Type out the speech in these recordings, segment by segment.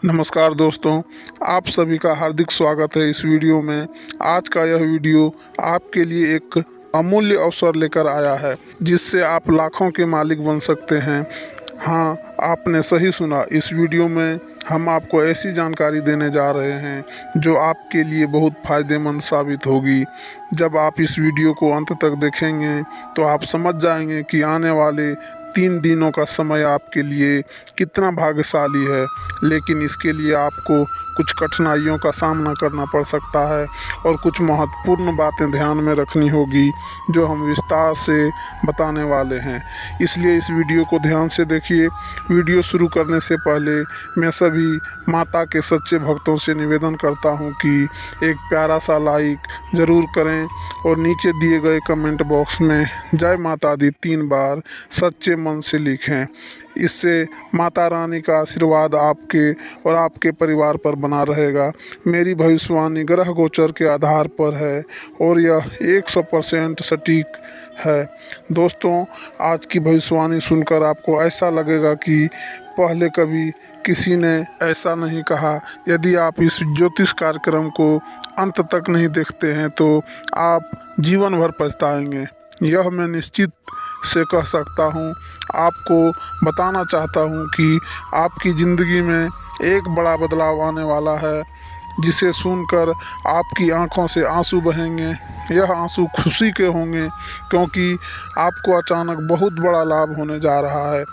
नमस्कार दोस्तों, आप सभी का हार्दिक स्वागत है इस वीडियो में। आज का यह वीडियो आपके लिए एक अमूल्य अवसर लेकर आया है जिससे आप लाखों के मालिक बन सकते हैं। हाँ, आपने सही सुना। इस वीडियो में हम आपको ऐसी जानकारी देने जा रहे हैं जो आपके लिए बहुत फ़ायदेमंद साबित होगी। जब आप इस वीडियो को अंत तक देखेंगे तो आप समझ जाएंगे कि आने वाले 3 दिनों का समय आपके लिए कितना भाग्यशाली है। लेकिन इसके लिए आपको कुछ कठिनाइयों का सामना करना पड़ सकता है और कुछ महत्वपूर्ण बातें ध्यान में रखनी होगी जो हम विस्तार से बताने वाले हैं। इसलिए इस वीडियो को ध्यान से देखिए। वीडियो शुरू करने से पहले मैं सभी माता के सच्चे भक्तों से निवेदन करता हूं कि एक प्यारा सा लाइक ज़रूर करें और नीचे दिए गए कमेंट बॉक्स में जय माता दी 3 बार सच्चे मन से लिखें। इससे माता रानी का आशीर्वाद आपके और आपके परिवार पर बना रहेगा। मेरी भविष्यवाणी ग्रह गोचर के आधार पर है और यह 100% सटीक है। दोस्तों, आज की भविष्यवाणी सुनकर आपको ऐसा लगेगा कि पहले कभी किसी ने ऐसा नहीं कहा। यदि आप इस ज्योतिष कार्यक्रम को अंत तक नहीं देखते हैं तो आप जीवन भर पछताएंगे, यह मैं निश्चित से कह सकता हूँ। आपको बताना चाहता हूँ कि आपकी ज़िंदगी में एक बड़ा बदलाव आने वाला है जिसे सुनकर आपकी आंखों से आंसू बहेंगे। यह आंसू खुशी के होंगे क्योंकि आपको अचानक बहुत बड़ा लाभ होने जा रहा है।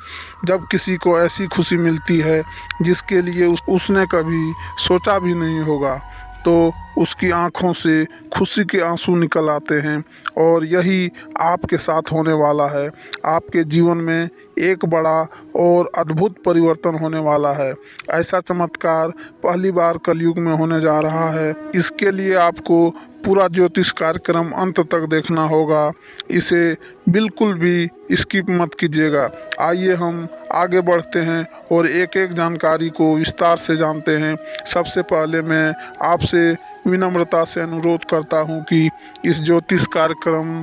जब किसी को ऐसी खुशी मिलती है जिसके लिए उसने कभी सोचा भी नहीं होगा तो उसकी आंखों से खुशी के आंसू निकल आते हैं और यही आपके साथ होने वाला है। आपके जीवन में एक बड़ा और अद्भुत परिवर्तन होने वाला है। ऐसा चमत्कार पहली बार कलयुग में होने जा रहा है। इसके लिए आपको पूरा ज्योतिष कार्यक्रम अंत तक देखना होगा। इसे बिल्कुल भी स्किप मत कीजिएगा। आइए हम आगे बढ़ते हैं और एक एक जानकारी को विस्तार से जानते हैं। सबसे पहले मैं आपसे विनम्रता से अनुरोध करता हूं कि इस ज्योतिष कार्यक्रम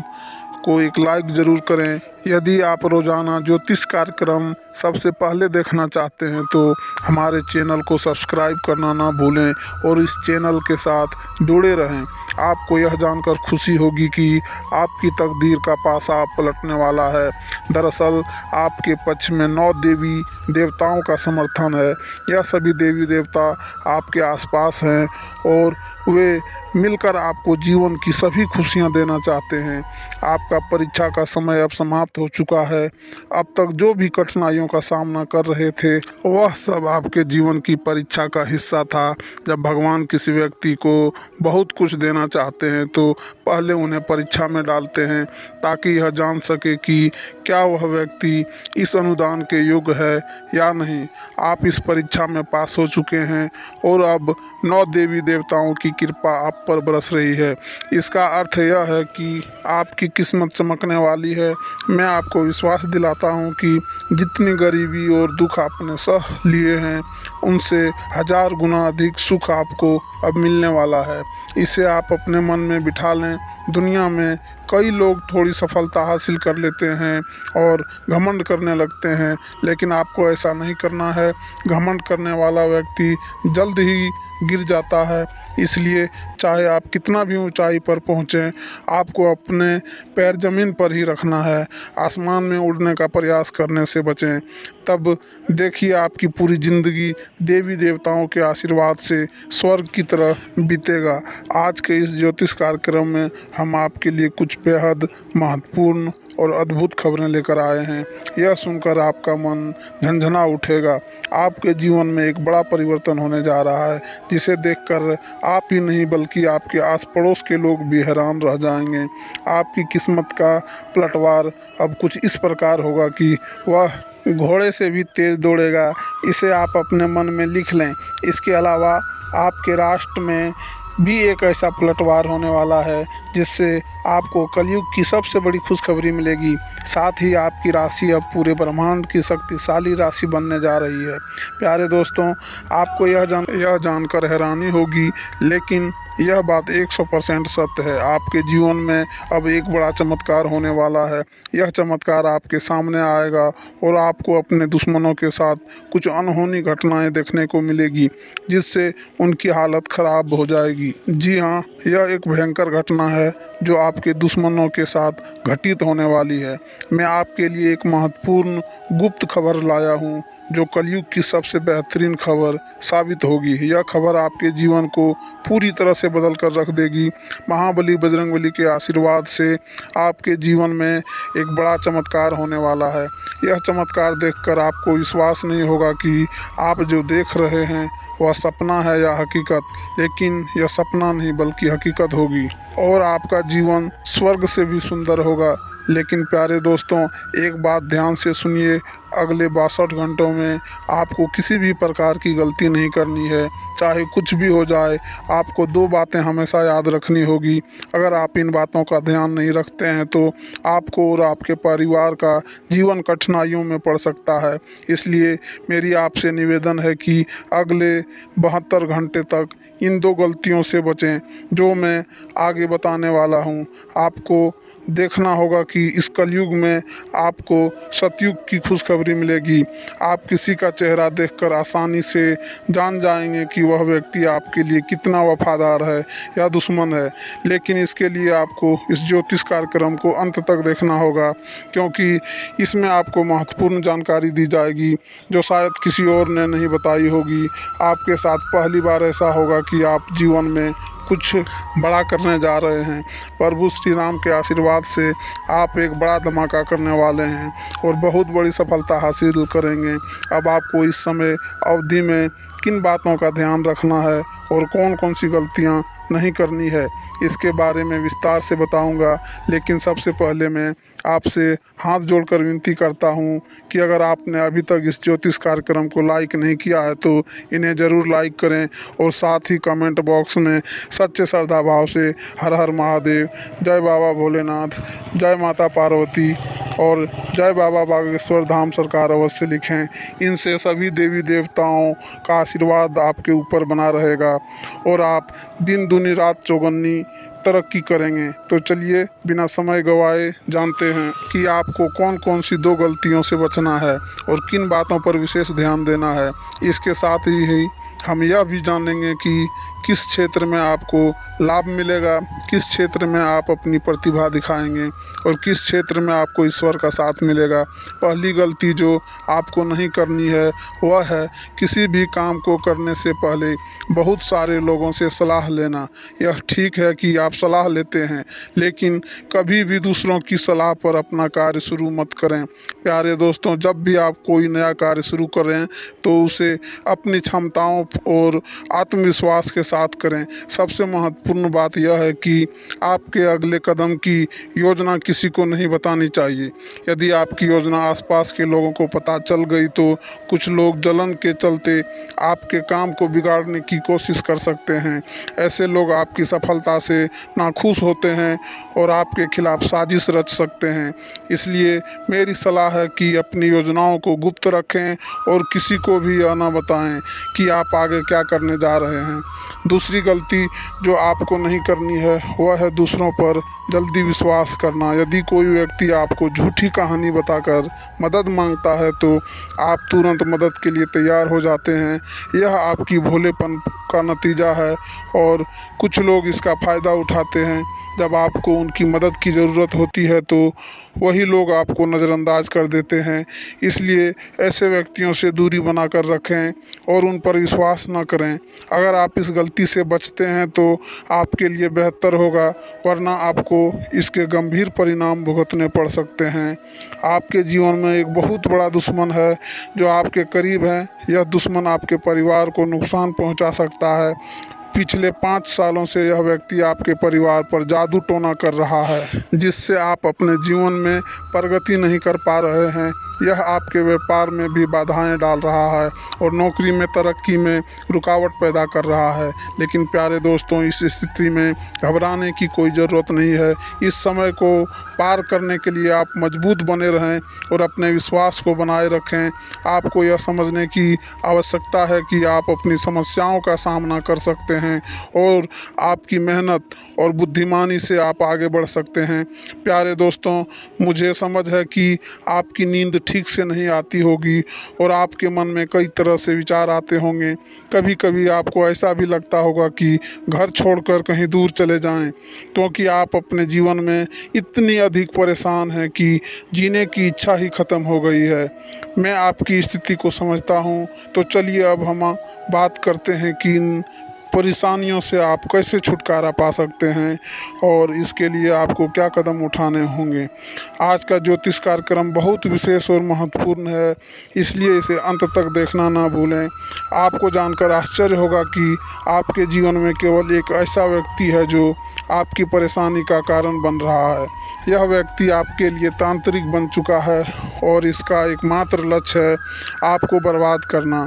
को एक लाइक ज़रूर करें। यदि आप रोज़ाना ज्योतिष कार्यक्रम सबसे पहले देखना चाहते हैं तो हमारे चैनल को सब्सक्राइब करना ना भूलें और इस चैनल के साथ जुड़े रहें। आपको यह जानकर खुशी होगी कि आपकी तकदीर का पासा पलटने वाला है। दरअसल आपके पक्ष में 9 देवी देवताओं का समर्थन है। यह सभी देवी देवता आपके आसपास हैं और वे मिलकर आपको जीवन की सभी खुशियां देना चाहते हैं। आपका परीक्षा का समय अब समाप्त हो चुका है। अब तक जो भी कठिनाइयों का सामना कर रहे थे वह सब आपके जीवन की परीक्षा का हिस्सा था। जब भगवान किसी व्यक्ति को बहुत कुछ देना चाहते हैं तो पहले उन्हें परीक्षा में डालते हैं ताकि यह जान सके कि क्या वह व्यक्ति इस अनुदान के योग्य है या नहीं। आप इस परीक्षा में पास हो चुके हैं और अब 9 देवी देवताओं की कृपा आप पर बरस रही है। इसका अर्थ यह है कि आपकी किस्मत चमकने वाली है। मैं आपको विश्वास दिलाता हूँ कि जितनी गरीबी और दुख आपने सह लिए हैं उनसे 1000 गुना अधिक सुख आपको अब मिलने वाला है। इसे आप अपने मन में बिठा लें। दुनिया में कई लोग थोड़ी सफलता हासिल कर लेते हैं और घमंड करने लगते हैं, लेकिन आपको ऐसा नहीं करना है। घमंड करने वाला व्यक्ति जल्द ही गिर जाता है। इसलिए चाहे आप कितना भी ऊंचाई पर पहुंचें, आपको अपने पैर ज़मीन पर ही रखना है। आसमान में उड़ने का प्रयास करने से बचें। तब देखिए आपकी पूरी ज़िंदगी देवी देवताओं के आशीर्वाद से स्वर्ग की तरह बीतेगा। आज के इस ज्योतिष कार्यक्रम में हम आपके लिए कुछ बेहद महत्वपूर्ण और अद्भुत खबरें लेकर आए हैं। यह सुनकर आपका मन झंझना उठेगा। आपके जीवन में एक बड़ा परिवर्तन होने जा रहा है जिसे देखकर आप ही नहीं बल्कि आपके आस पड़ोस के लोग भी हैरान रह जाएंगे। आपकी किस्मत का पलटवार अब कुछ इस प्रकार होगा कि वह घोड़े से भी तेज दौड़ेगा। इसे आप अपने मन में लिख लें। इसके अलावा आपके राष्ट्र में भी एक ऐसा पलटवार होने वाला है जिससे आपको कलयुग की सबसे बड़ी खुशखबरी मिलेगी। साथ ही आपकी राशि अब पूरे ब्रह्मांड की शक्तिशाली राशि बनने जा रही है। प्यारे दोस्तों, आपको यह जानकर हैरानी होगी, लेकिन यह बात 100% सत्य है। आपके जीवन में अब एक बड़ा चमत्कार होने वाला है। यह चमत्कार आपके सामने आएगा और आपको अपने दुश्मनों के साथ कुछ अनहोनी घटनाएं देखने को मिलेगी, जिससे उनकी हालत खराब हो जाएगी। जी हाँ, यह एक भयंकर घटना है जो आपके दुश्मनों के साथ घटित होने वाली है। मैं आपके लिए एक महत्वपूर्ण गुप्त खबर लाया हूँ जो कलयुग की सबसे बेहतरीन खबर साबित होगी। यह खबर आपके जीवन को पूरी तरह से बदल कर रख देगी। महाबली बजरंगबली के आशीर्वाद से आपके जीवन में एक बड़ा चमत्कार होने वाला है। यह चमत्कार देखकर आपको विश्वास नहीं होगा कि आप जो देख रहे हैं वह सपना है या हकीकत, लेकिन यह सपना नहीं बल्कि हकीकत होगी और आपका जीवन स्वर्ग से भी सुंदर होगा। लेकिन प्यारे दोस्तों, एक बात ध्यान से सुनिए, अगले 62 घंटों में आपको किसी भी प्रकार की गलती नहीं करनी है। चाहे कुछ भी हो जाए, आपको 2 बातें हमेशा याद रखनी होगी। अगर आप इन बातों का ध्यान नहीं रखते हैं तो आपको और आपके परिवार का जीवन कठिनाइयों में पड़ सकता है। इसलिए मेरी आपसे निवेदन है कि अगले 72 घंटे तक इन 2 गलतियों से बचें जो मैं आगे बताने वाला हूँ। आपको देखना होगा कि इस कलयुग में आपको सतयुग की खुशखबरी मिलेगी। आप किसी का चेहरा देखकर आसानी से जान जाएंगे कि वह व्यक्ति आपके लिए कितना वफादार है या दुश्मन है। लेकिन इसके लिए आपको इस ज्योतिष कार्यक्रम को अंत तक देखना होगा, क्योंकि इसमें आपको महत्वपूर्ण जानकारी दी जाएगी जो शायद किसी और ने नहीं बताई होगी। आपके साथ पहली बार ऐसा होगा कि आप जीवन में कुछ बड़ा करने जा रहे हैं। प्रभु श्री राम के आशीर्वाद से आप एक बड़ा धमाका करने वाले हैं और बहुत बड़ी सफलता हासिल करेंगे। अब आपको इस समय अवधि में किन बातों का ध्यान रखना है और कौन कौन सी गलतियां नहीं करनी है, इसके बारे में विस्तार से बताऊंगा। लेकिन सबसे पहले मैं आपसे हाथ जोड़कर विनती करता हूं कि अगर आपने अभी तक इस ज्योतिष कार्यक्रम को लाइक नहीं किया है तो इन्हें ज़रूर लाइक करें और साथ ही कमेंट बॉक्स में सच्चे श्रद्धा भाव से हर हर महादेव, जय बाबा भोलेनाथ, जय माता पार्वती और जय बाबा बागेश्वर धाम सरकार अवश्य लिखें। इनसे सभी देवी देवताओं का आशीर्वाद आपके ऊपर बना रहेगा और आप दिन दूनी रात चौगुनी तरक्की करेंगे। तो चलिए बिना समय गवाए जानते हैं कि आपको कौन कौन सी 2 गलतियों से बचना है और किन बातों पर विशेष ध्यान देना है। इसके साथ ही हम यह भी जानेंगे कि किस क्षेत्र में आपको लाभ मिलेगा, किस क्षेत्र में आप अपनी प्रतिभा दिखाएंगे और किस क्षेत्र में आपको ईश्वर का साथ मिलेगा। पहली गलती जो आपको नहीं करनी है वह है किसी भी काम को करने से पहले बहुत सारे लोगों से सलाह लेना। यह ठीक है कि आप सलाह लेते हैं, लेकिन कभी भी दूसरों की सलाह पर अपना कार्य शुरू मत करें। प्यारे दोस्तों, जब भी आप कोई नया कार्य शुरू करें तो उसे अपनी क्षमताओं और आत्मविश्वास के साथ करें। सबसे महत्वपूर्ण बात यह है कि आपके अगले कदम की योजना किसी को नहीं बतानी चाहिए। यदि आपकी योजना आसपास के लोगों को पता चल गई तो कुछ लोग जलन के चलते आपके काम को बिगाड़ने की कोशिश कर सकते हैं। ऐसे लोग आपकी सफलता से नाखुश होते हैं और आपके खिलाफ साजिश रच सकते हैं। इसलिए मेरी सलाह है कि अपनी योजनाओं को गुप्त रखें और किसी को भी यह ना बताएं कि आप आगे क्या करने जा रहे हैं। दूसरी गलती जो आपको नहीं करनी है वह है दूसरों पर जल्दी विश्वास करना। यदि कोई व्यक्ति आपको झूठी कहानी बताकर मदद मांगता है तो आप तुरंत मदद के लिए तैयार हो जाते हैं। यह आपकी भोलेपन का नतीजा है और कुछ लोग इसका फ़ायदा उठाते हैं। जब आपको उनकी मदद की ज़रूरत होती है तो वही लोग आपको नज़रअंदाज कर देते हैं। इसलिए ऐसे व्यक्तियों से दूरी बनाकर रखें और उन पर विश्वास न करें। अगर आप इस गलती से बचते हैं तो आपके लिए बेहतर होगा, वरना आपको इसके गंभीर परिणाम भुगतने पड़ सकते हैं। आपके जीवन में एक बहुत बड़ा दुश्मन है जो आपके करीब है। यह दुश्मन आपके परिवार को नुकसान पहुंचा सकता है। पिछले 5 सालों से यह व्यक्ति आपके परिवार पर जादू टोना कर रहा है, जिससे आप अपने जीवन में प्रगति नहीं कर पा रहे हैं। यह आपके व्यापार में भी बाधाएं डाल रहा है और नौकरी में तरक्की में रुकावट पैदा कर रहा है। लेकिन प्यारे दोस्तों, इस स्थिति में घबराने की कोई ज़रूरत नहीं है। इस समय को पार करने के लिए आप मजबूत बने रहें और अपने विश्वास को बनाए रखें। आपको यह समझने की आवश्यकता है कि आप अपनी समस्याओं का सामना कर सकते हैं और आपकी मेहनत और बुद्धिमानी से आप आगे बढ़ सकते हैं। प्यारे दोस्तों, मुझे समझ है कि आपकी नींद ठीक से नहीं आती होगी और आपके मन में कई तरह से विचार आते होंगे। कभी कभी आपको ऐसा भी लगता होगा कि घर छोड़कर कहीं दूर चले जाएं, क्योंकि आप अपने जीवन में इतनी अधिक परेशान हैं कि जीने की इच्छा ही ख़त्म हो गई है। मैं आपकी स्थिति को समझता हूँ। तो चलिए अब हम बात करते हैं कि इन परेशानियों से आप कैसे छुटकारा पा सकते हैं और इसके लिए आपको क्या कदम उठाने होंगे। आज का ज्योतिष कार्यक्रम बहुत विशेष और महत्वपूर्ण है, इसलिए इसे अंत तक देखना ना भूलें। आपको जानकर आश्चर्य होगा कि आपके जीवन में केवल एक ऐसा व्यक्ति है जो आपकी परेशानी का कारण बन रहा है। यह व्यक्ति आपके लिए तांत्रिक बन चुका है और इसका एकमात्र लक्ष्य है आपको बर्बाद करना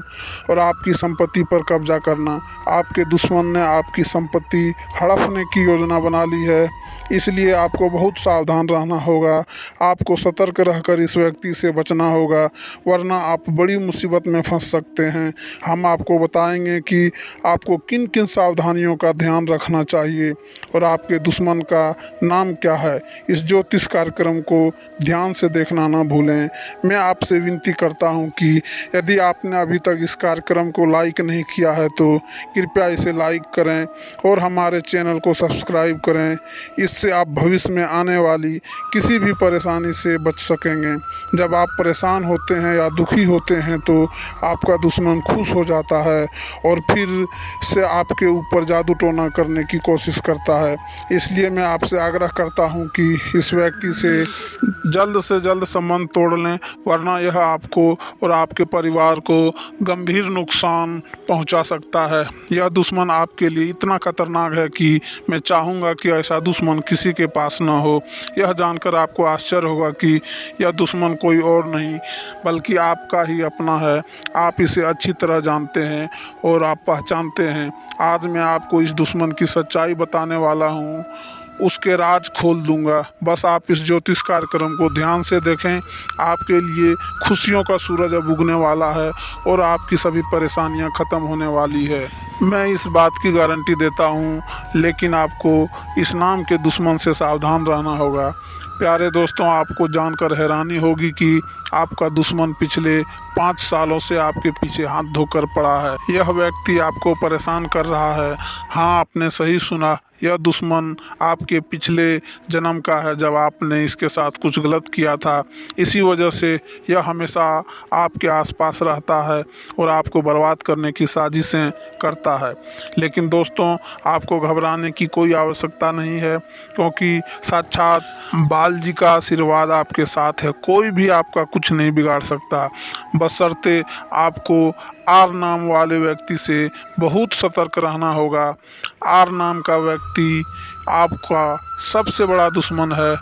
और आपकी संपत्ति पर कब्जा करना। आपके दुश्मन ने आपकी संपत्ति हड़पने की योजना बना ली है, इसलिए आपको बहुत सावधान रहना होगा। आपको सतर्क रहकर इस व्यक्ति से बचना होगा, वरना आप बड़ी मुसीबत में फंस सकते हैं। हम आपको बताएंगे कि आपको किन किन सावधानियों का ध्यान रखना चाहिए और आपके दुश्मन का नाम क्या है। इस ज्योतिष कार्यक्रम को ध्यान से देखना ना भूलें। मैं आपसे विनती करता हूं कि यदि आपने अभी तक इस कार्यक्रम को लाइक नहीं किया है तो कृपया इसे लाइक करें और हमारे चैनल को सब्सक्राइब करें। इससे आप भविष्य में आने वाली किसी भी परेशानी से बच सकेंगे। जब आप परेशान होते हैं या दुखी होते हैं तो आपका दुश्मन खुश हो जाता है और फिर से आपके ऊपर जादू टोना करने की कोशिश करता है। इसलिए मैं आपसे आग्रह करता हूं कि इस व्यक्ति से जल्द संबंध तोड़ लें, वरना यह आपको और आपके परिवार को गंभीर नुकसान पहुंचा सकता है। यह दुश्मन आपके लिए इतना खतरनाक है कि मैं चाहूँगा कि ऐसा दुश्मन किसी के पास न हो। यह जानकर आपको आश्चर्य होगा कि यह दुश्मन कोई और नहीं बल्कि आपका ही अपना है। आप इसे अच्छी तरह जानते हैं और आप पहचानते हैं। आज मैं आपको इस दुश्मन की सच्चाई बताने वाला हूँ, उसके राज खोल दूंगा। बस आप इस ज्योतिष कार्यक्रम को ध्यान से देखें। आपके लिए खुशियों का सूरज अब उगने वाला है और आपकी सभी परेशानियां खत्म होने वाली है। मैं इस बात की गारंटी देता हूं, लेकिन आपको इस नाम के दुश्मन से सावधान रहना होगा। प्यारे दोस्तों, आपको जानकर हैरानी होगी कि आपका दुश्मन पिछले 5 सालों से आपके पीछे हाथ धोकर पड़ा है। यह व्यक्ति आपको परेशान कर रहा है। हाँ, आपने सही सुना, यह दुश्मन आपके पिछले जन्म का है, जब आपने इसके साथ कुछ गलत किया था। इसी वजह से यह हमेशा आपके आसपास रहता है और आपको बर्बाद करने की साजिशें करता है। लेकिन दोस्तों, आपको घबराने की कोई आवश्यकता नहीं है, क्योंकि साक्षात बाल जी का आशीर्वाद आपके साथ है। कोई भी आपका कुछ नहीं बिगाड़ सकता, बशर्ते आपको आर नाम वाले व्यक्ति से बहुत सतर्क रहना होगा। आर नाम का व्यक्ति आपका सबसे बड़ा दुश्मन है।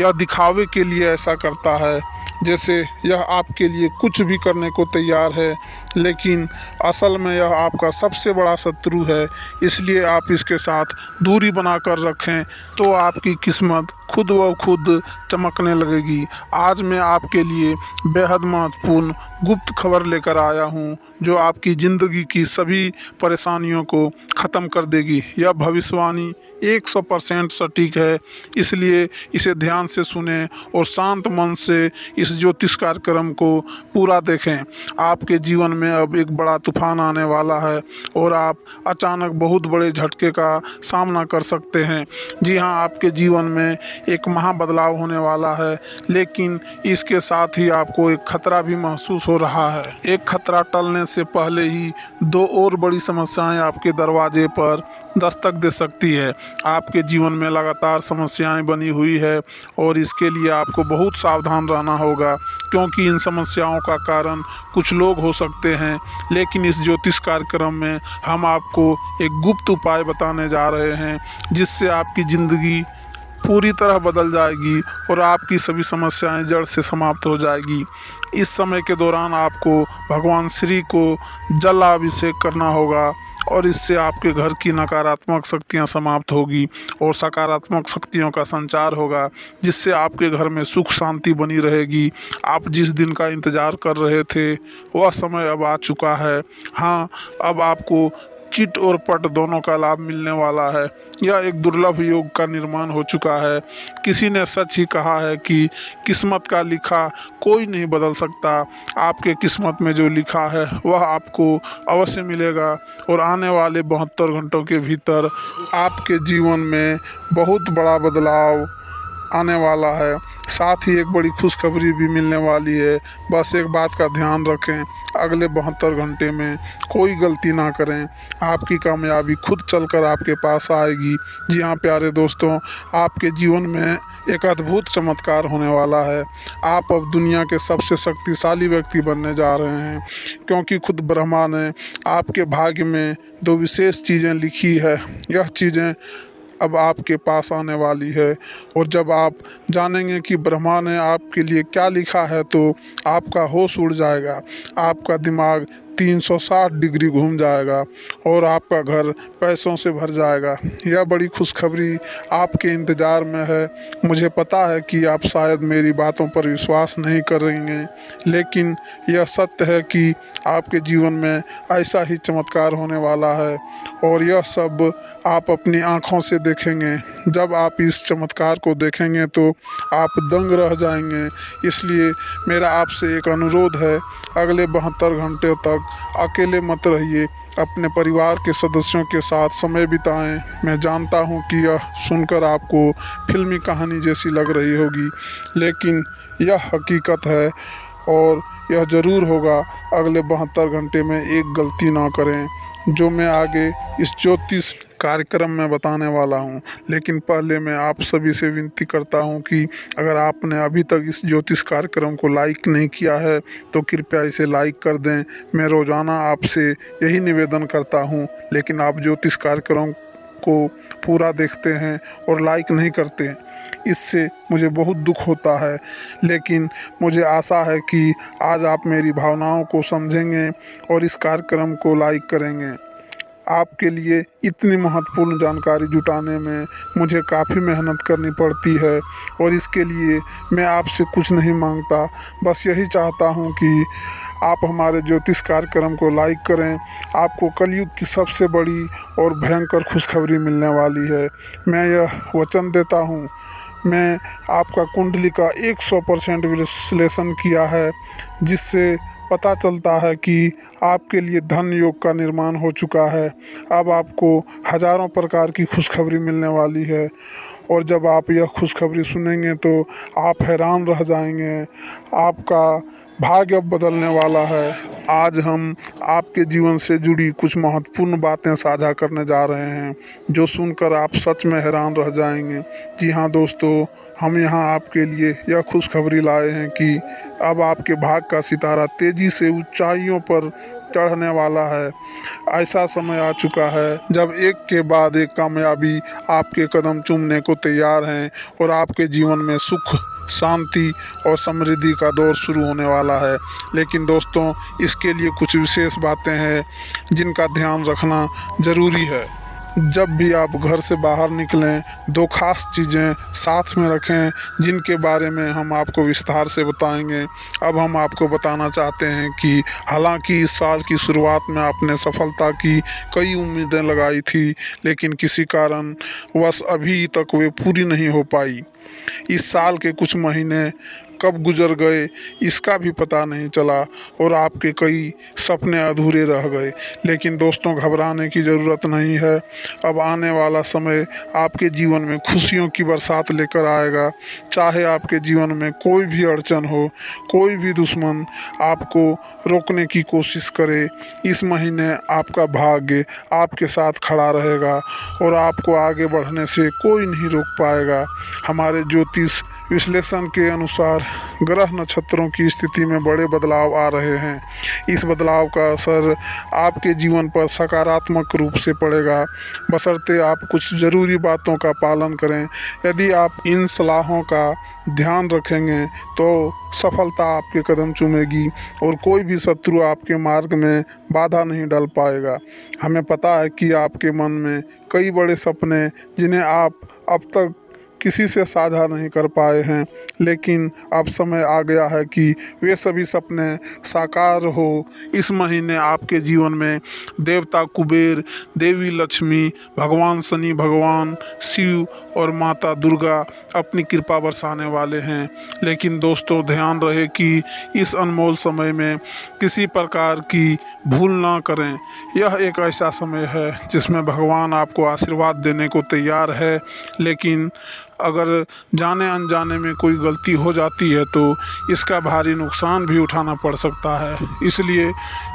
यह दिखावे के लिए ऐसा करता है जैसे यह आपके लिए कुछ भी करने को तैयार है, लेकिन असल में यह आपका सबसे बड़ा शत्रु है। इसलिए आप इसके साथ दूरी बनाकर रखें तो आपकी किस्मत खुद व खुद चमकने लगेगी। आज मैं आपके लिए बेहद महत्वपूर्ण गुप्त खबर लेकर आया हूँ, जो आपकी ज़िंदगी की सभी परेशानियों को ख़त्म कर देगी। यह भविष्यवाणी 100% सटीक है, इसलिए इसे ध्यान से सुनें और शांत मन से इस ज्योतिष कार्यक्रम को पूरा देखें। आपके जीवन में अब एक बड़ा तूफान आने वाला है और आप अचानक बहुत बड़े झटके का सामना कर सकते हैं। जी हाँ, आपके जीवन में एक महा बदलाव होने वाला है, लेकिन इसके साथ ही आपको एक खतरा भी महसूस हो रहा है। एक खतरा टलने से पहले ही 2 और बड़ी समस्याएं आपके दरवाजे पर दस्तक दे सकती है। आपके जीवन में लगातार समस्याएं बनी हुई है और इसके लिए आपको बहुत सावधान रहना होगा, क्योंकि इन समस्याओं का कारण कुछ लोग हो सकते हैं। लेकिन इस ज्योतिष कार्यक्रम में हम आपको एक गुप्त उपाय बताने जा रहे हैं, जिससे आपकी ज़िंदगी पूरी तरह बदल जाएगी और आपकी सभी समस्याएं जड़ से समाप्त हो जाएगी। इस समय के दौरान आपको भगवान श्री को जलाभिषेक करना होगा और इससे आपके घर की नकारात्मक शक्तियां समाप्त होगी और सकारात्मक शक्तियों का संचार होगा, जिससे आपके घर में सुख शांति बनी रहेगी। आप जिस दिन का इंतज़ार कर रहे थे वह समय अब आ चुका है। हाँ, अब आपको चिट और पट दोनों का लाभ मिलने वाला है। यह एक दुर्लभ योग का निर्माण हो चुका है। किसी ने सच ही कहा है कि किस्मत का लिखा कोई नहीं बदल सकता। आपके किस्मत में जो लिखा है वह आपको अवश्य मिलेगा और आने वाले 72 घंटों के भीतर आपके जीवन में बहुत बड़ा बदलाव आने वाला है। साथ ही एक बड़ी खुशखबरी भी मिलने वाली है। बस एक बात का ध्यान रखें, अगले 72 घंटे में कोई गलती ना करें। आपकी कामयाबी खुद चलकर आपके पास आएगी। जी हाँ प्यारे दोस्तों, आपके जीवन में एक अद्भुत चमत्कार होने वाला है। आप अब दुनिया के सबसे शक्तिशाली व्यक्ति बनने जा रहे हैं, क्योंकि खुद ब्रह्मा ने आपके भाग्य में 2 विशेष चीज़ें लिखी है। यह चीज़ें अब आपके पास आने वाली है और जब आप जानेंगे कि ब्रह्मा ने आपके लिए क्या लिखा है तो आपका होश उड़ जाएगा, आपका दिमाग 360 डिग्री घूम जाएगा और आपका घर पैसों से भर जाएगा। यह बड़ी खुशखबरी आपके इंतज़ार में है। मुझे पता है कि आप शायद मेरी बातों पर विश्वास नहीं करेंगे, लेकिन यह सत्य है कि आपके जीवन में ऐसा ही चमत्कार होने वाला है और यह सब आप अपनी आँखों से देखेंगे। जब आप इस चमत्कार को देखेंगे तो आप दंग रह जाएंगे। इसलिए मेरा आपसे एक अनुरोध है, अगले 72 घंटे तक अकेले मत रहिए, अपने परिवार के सदस्यों के साथ समय बिताएं। मैं जानता हूं कि यह सुनकर आपको फिल्मी कहानी जैसी लग रही होगी, लेकिन यह हकीकत है और यह ज़रूर होगा। अगले 72 घंटे में एक गलती ना करें, जो मैं आगे इस ज्योतिष कार्यक्रम में बताने वाला हूं। लेकिन पहले मैं आप सभी से विनती करता हूं कि अगर आपने अभी तक इस ज्योतिष कार्यक्रम को लाइक नहीं किया है तो कृपया इसे लाइक कर दें। मैं रोज़ाना आपसे यही निवेदन करता हूं, लेकिन आप ज्योतिष कार्यक्रम को पूरा देखते हैं और लाइक नहीं करते। इससे मुझे बहुत दुख होता है, लेकिन मुझे आशा है कि आज आप मेरी भावनाओं को समझेंगे और इस कार्यक्रम को लाइक करेंगे। आपके लिए इतनी महत्वपूर्ण जानकारी जुटाने में मुझे काफ़ी मेहनत करनी पड़ती है और इसके लिए मैं आपसे कुछ नहीं मांगता, बस यही चाहता हूँ कि आप हमारे ज्योतिष कार्यक्रम को लाइक करें। आपको कलयुग की सबसे बड़ी और भयंकर खुशखबरी मिलने वाली है। मैं यह वचन देता हूँ। मैं आपका कुंडली का 100% विश्लेषण किया है, जिससे पता चलता है कि आपके लिए धन योग का निर्माण हो चुका है। अब आपको हज़ारों प्रकार की खुशखबरी मिलने वाली है और जब आप यह खुशखबरी सुनेंगे तो आप हैरान रह जाएंगे। आपका भाग्य अब बदलने वाला है। आज हम आपके जीवन से जुड़ी कुछ महत्वपूर्ण बातें साझा करने जा रहे हैं, जो सुनकर आप सच में हैरान रह जाएंगे। जी हाँ दोस्तों, हम यहाँ आपके लिए यह खुशखबरी लाए हैं कि अब आपके भाग्य का सितारा तेज़ी से ऊंचाइयों पर चढ़ने वाला है। ऐसा समय आ चुका है जब एक के बाद एक कामयाबी आपके कदम चूमने को तैयार हैं और आपके जीवन में सुख, शांति और समृद्धि का दौर शुरू होने वाला है। लेकिन दोस्तों, इसके लिए कुछ विशेष बातें हैं जिनका ध्यान रखना ज़रूरी है। जब भी आप घर से बाहर निकलें, 2 खास चीज़ें साथ में रखें, जिनके बारे में हम आपको विस्तार से बताएंगे। अब हम आपको बताना चाहते हैं कि हालांकि इस साल की शुरुआत में आपने सफलता की कई उम्मीदें लगाई थी, लेकिन किसी कारण वश अभी तक वे पूरी नहीं हो पाई। इस साल के कुछ महीने कब गुजर गए इसका भी पता नहीं चला और आपके कई सपने अधूरे रह गए। लेकिन दोस्तों, घबराने की ज़रूरत नहीं है। अब आने वाला समय आपके जीवन में खुशियों की बरसात लेकर आएगा। चाहे आपके जीवन में कोई भी अड़चन हो, कोई भी दुश्मन आपको रोकने की कोशिश करे, इस महीने आपका भाग्य आपके साथ खड़ा रहेगा और आपको आगे बढ़ने से कोई नहीं रोक पाएगा। हमारे ज्योतिष विश्लेषण के अनुसार ग्रह नक्षत्रों की स्थिति में बड़े बदलाव आ रहे हैं। इस बदलाव का असर आपके जीवन पर सकारात्मक रूप से पड़ेगा, बशर्ते आप कुछ ज़रूरी बातों का पालन करें। यदि आप इन सलाहों का ध्यान रखेंगे तो सफलता आपके कदम चूमेगी और कोई भी शत्रु आपके मार्ग में बाधा नहीं डाल पाएगा। हमें पता है कि आपके मन में कई बड़े सपने जिन्हें आप अब तक किसी से साझा नहीं कर पाए हैं, लेकिन अब समय आ गया है कि वे सभी सपने साकार हो। इस महीने आपके जीवन में देवता कुबेर, देवी लक्ष्मी, भगवान शनि, भगवान शिव और माता दुर्गा अपनी कृपा बरसाने वाले हैं। लेकिन दोस्तों, ध्यान रहे कि इस अनमोल समय में किसी प्रकार की भूल ना करें। यह एक ऐसा समय है जिसमें भगवान आपको आशीर्वाद देने को तैयार है, लेकिन अगर जाने अनजाने में कोई गलती हो जाती है तो इसका भारी नुकसान भी उठाना पड़ सकता है। इसलिए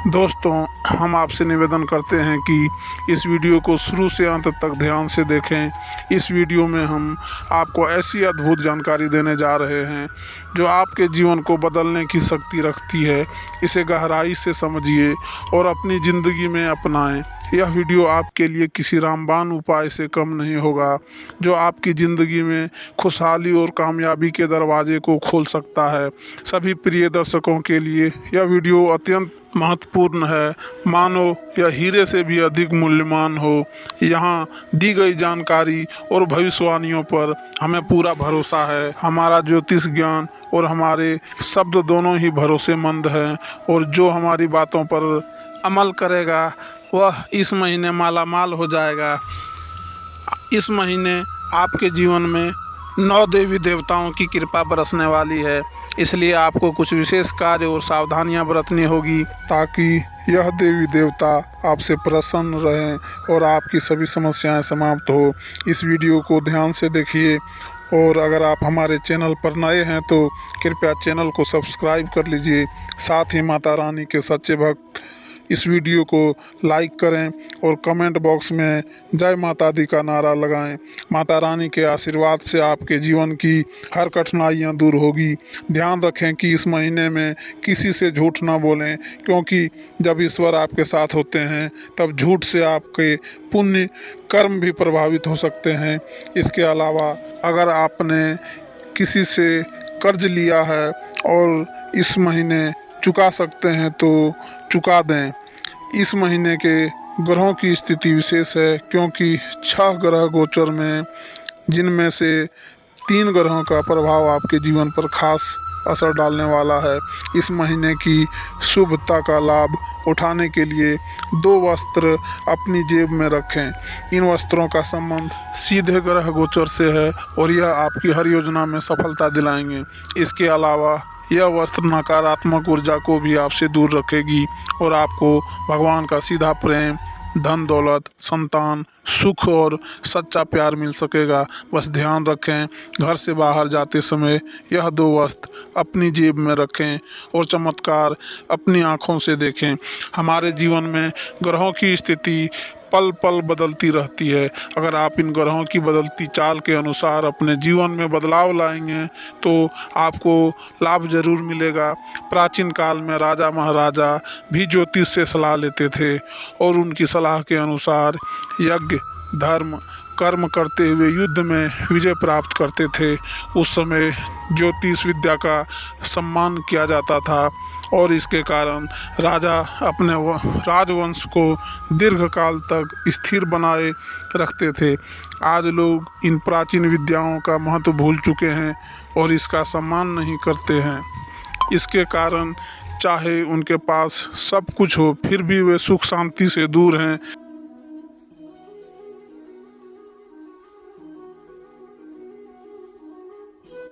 दोस्तों, हम आपसे निवेदन करते हैं कि इस वीडियो को शुरू से अंत तक ध्यान से देखें। इस वीडियो में हम आपको ऐसी अद्भुत जानकारी देने जा रहे हैं जो आपके जीवन को बदलने की शक्ति रखती है। इसे गहराई से समझिए और अपनी ज़िंदगी में अपनाएं। यह वीडियो आपके लिए किसी रामबाण उपाय से कम नहीं होगा, जो आपकी ज़िंदगी में खुशहाली और कामयाबी के दरवाजे को खोल सकता है। सभी प्रिय दर्शकों के लिए यह वीडियो अत्यंत महत्वपूर्ण है, मानो यह हीरे से भी अधिक मूल्यवान हो। यहाँ दी गई जानकारी और भविष्यवाणियों पर हमें पूरा भरोसा है। हमारा ज्योतिष ज्ञान और हमारे शब्द दोनों ही भरोसेमंद हैं, और जो हमारी बातों पर अमल करेगा वह इस महीने माला माल हो जाएगा। इस महीने आपके जीवन में 9 देवी देवताओं की कृपा बरसने वाली है, इसलिए आपको कुछ विशेष कार्य और सावधानियां बरतनी होगी ताकि यह देवी देवता आपसे प्रसन्न रहें और आपकी सभी समस्याएं समाप्त हो। इस वीडियो को ध्यान से देखिए, और अगर आप हमारे चैनल पर नए हैं तो कृपया चैनल को सब्सक्राइब कर लीजिए। साथ ही माता रानी के सच्चे भक्त इस वीडियो को लाइक करें और कमेंट बॉक्स में जय माता दी का नारा लगाएं। माता रानी के आशीर्वाद से आपके जीवन की हर कठिनाइयां दूर होगी। ध्यान रखें कि इस महीने में किसी से झूठ ना बोलें, क्योंकि जब ईश्वर आपके साथ होते हैं तब झूठ से आपके पुण्य कर्म भी प्रभावित हो सकते हैं। इसके अलावा अगर आपने किसी से कर्ज लिया है और इस महीने चुका सकते हैं तो चुका दें। इस महीने के ग्रहों की स्थिति विशेष है, क्योंकि 6 ग्रह गोचर में, जिनमें से 3 ग्रहों का प्रभाव आपके जीवन पर खास असर डालने वाला है। इस महीने की शुभता का लाभ उठाने के लिए 2 वस्त्र अपनी जेब में रखें। इन वस्त्रों का संबंध सीधे ग्रह गोचर से है और यह आपकी हर योजना में सफलता दिलाएंगे। इसके अलावा यह वस्त्र नकारात्मक ऊर्जा को भी आपसे दूर रखेगी और आपको भगवान का सीधा प्रेम, धन दौलत, संतान, सुख और सच्चा प्यार मिल सकेगा। बस ध्यान रखें, घर से बाहर जाते समय यह 2 वस्त्र अपनी जेब में रखें और चमत्कार अपनी आँखों से देखें। हमारे जीवन में ग्रहों की स्थिति पल पल बदलती रहती है। अगर आप इन ग्रहों की बदलती चाल के अनुसार अपने जीवन में बदलाव लाएंगे तो आपको लाभ जरूर मिलेगा। प्राचीन काल में राजा महाराजा भी ज्योतिष से सलाह लेते थे और उनकी सलाह के अनुसार यज्ञ, धर्म, कर्म करते हुए युद्ध में विजय प्राप्त करते थे। उस समय ज्योतिष विद्या का सम्मान किया जाता था और इसके कारण राजा अपने राजवंश को दीर्घकाल तक स्थिर बनाए रखते थे। आज लोग इन प्राचीन विद्याओं का महत्व भूल चुके हैं और इसका सम्मान नहीं करते हैं। इसके कारण चाहे उनके पास सब कुछ हो, फिर भी वे सुख शांति से दूर हैं।